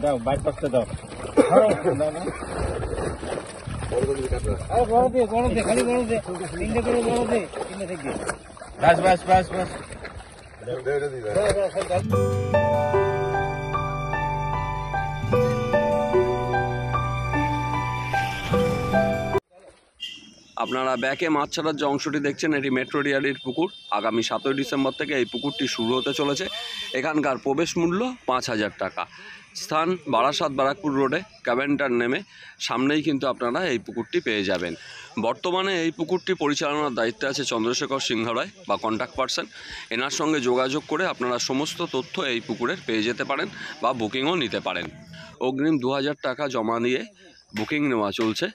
দাও বাইক পাশে দাও বাস বাস বাস বাস আপনারা ব্যাকে মাছ ছাড়ার যে অংশটি দেখছেন এটি মেট্রো রিয়ালির পুকুর। আগামী 7ই ডিসেম্বর থেকে এই পুকুরটি শুরু হতে চলেছে। এখানকার প্রবেশ মূল্য 5,000 টাকা। স্থান বারাসাত বারাকপুর রোডে ক্যাভেন্টার নেমে সামনেই কিন্তু আপনারা এই পুকুরটি পেয়ে যাবেন। বর্তমানে এই পুকুরটি পরিচালনার দায়িত্বে আছে চন্দ্রশেখর সিংহ রায় বা কন্ট্যাক্ট পারসন। এনার সঙ্গে যোগাযোগ করে আপনারা সমস্ত তথ্য এই পুকুরের পেয়ে যেতে পারেন বা বুকিংও নিতে পারেন। অগ্রিম 2,000 টাকা জমা নিয়ে বুকিং নেওয়া চলছে।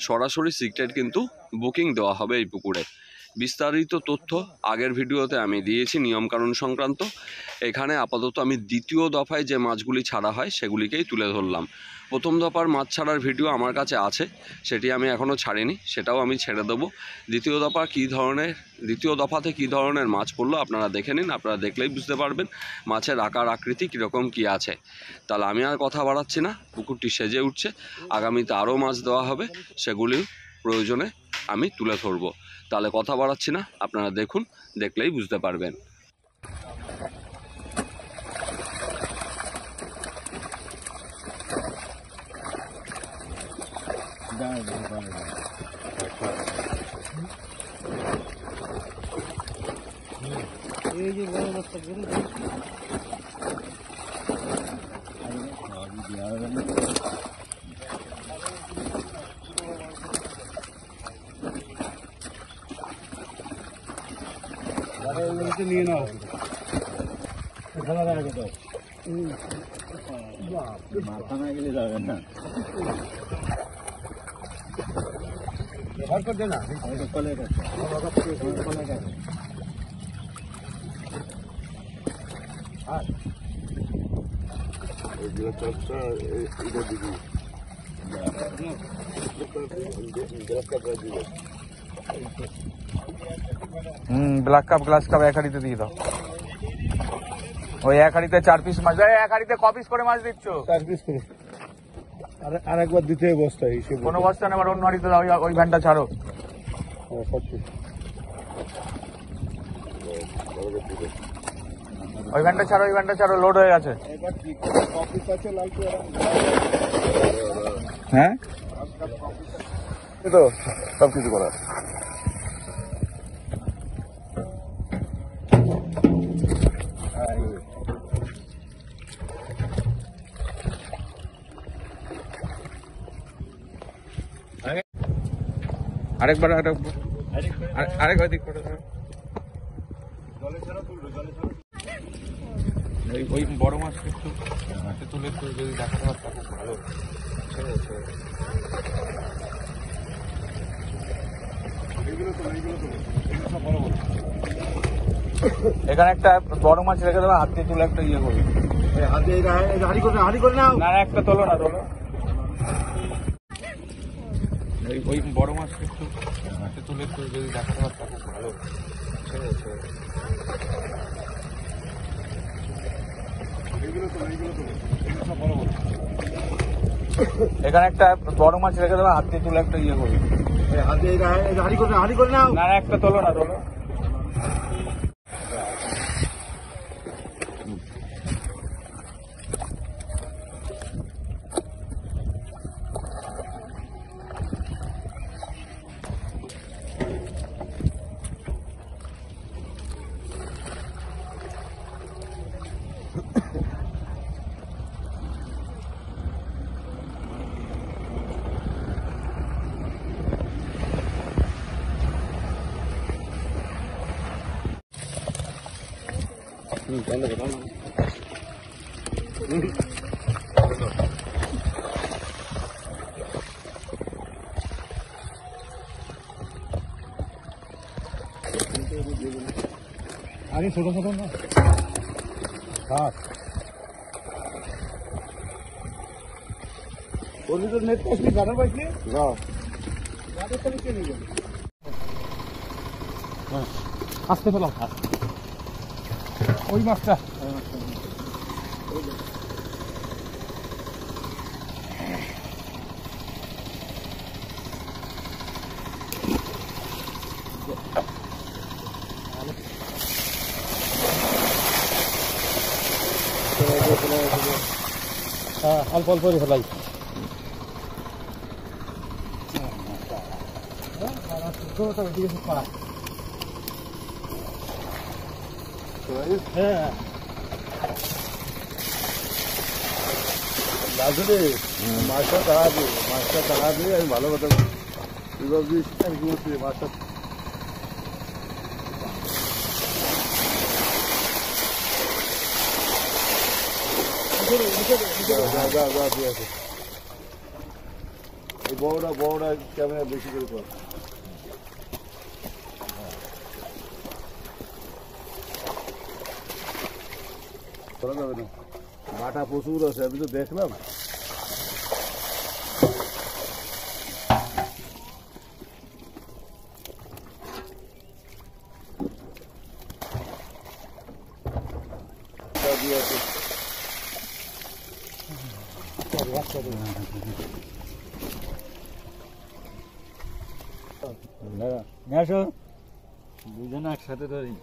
সরাসরি সিক্রেট কিন্তু বুকিং দেওয়া হবে এই পুকুরে। বিস্তারিত তথ্য আগের ভিডিওতে আমি দিয়েছি নিয়মকানুন সংক্রান্ত। এখানে আপাতত আমি দ্বিতীয় দফায় যে মাছগুলি ছাড়া হয় সেগুলিকেই তুলে ধরলাম। প্রথম দফার মাছ ছাড়ার ভিডিও আমার কাছে আছে, সেটি আমি এখনও ছাড়িনি, সেটাও আমি ছেড়ে দেবো। দ্বিতীয় দফাতে কী ধরনের মাছ পড়লো আপনারা দেখে নিন। আপনারা দেখলেই বুঝতে পারবেন মাছের আকার আকৃতি কীরকম কী আছে। তাহলে আমি আর কথা বাড়াচ্ছি না, পুকুরটি সেজে উঠছে। আগামীতে আরও মাছ দেওয়া হবে, সেগুলি প্রয়োজনে আমি তুলে ধরবো। তাহলে কথা বাড়াচ্ছি না, আপনারা দেখুন, দেখলেই বুঝতে পারবেন। এই যে বড় বস্তা গরু নিয়ে নাও মাথা না গেলে যাবে না। ঘর করতে না কলে ব্ল্যাক কাপ গ্লাস কাপ এক হাঁড়িতে দিয়ে দাও। ওই এক হাঁড়িতে 4 পিস মাছ, এক হাঁড়িতে ক পিস করে মাছ দিচ্ছ? 4 পিস করে। আর একবার দিতে বস্তা হিসেবে কোনো বস্তা নেই, অন্য হাঁড়িতে দাও। ওই ভ্যানটা ছাড়ো। ওই ভ্যানটা ছাড়ো, ওই ভ্যানটা ছাড়ো, লোড হয়ে গেছে। হ্যাঁ তো সব কিছু করা। আরেকবার আরেকবার দিক ওই বড় মাছ একটু হাতে তুলে একটু যদি দেখাতে পারতাম খুব ভালো। এখানে একটা বড় মাছ রেখে দেবো, হাতে তুলে একটা ইয়ে করবে। হাঁড়ি করে নাও না, একটা তোলো না, তোলো ওই বড় মাছ একটু হাতে তুলে একটু যদি দেখাতে পারতাম খুব ভালো। এখানে একটা বড় মাছ রেখে দেবো, হাতে তুলে একটা ইয়ে করবে। হাঁড়ি করে নাও না, একটা তোলো না, তোলো আরে ছোট ছোট না হাত বলি তো নেট পাসনি গাড়ি পাইছি না গাড়ি তো নিচে নিয়ে গেল। আস্তে ফেলাও, ওই মাছটা। হ্যাঁ, অল্প অল্প করে ফেলাই। হ্যাঁ, আসলে মাছটা তাড়া দিয়ে আমি ভালো কথা মাছটা এই বড়টা ক্যামেরা বেশি করে কর। করা যাবে না, বাটা প্রচুর আছে, আমি তো দেখলাম। দুজন একসাথে ধরি।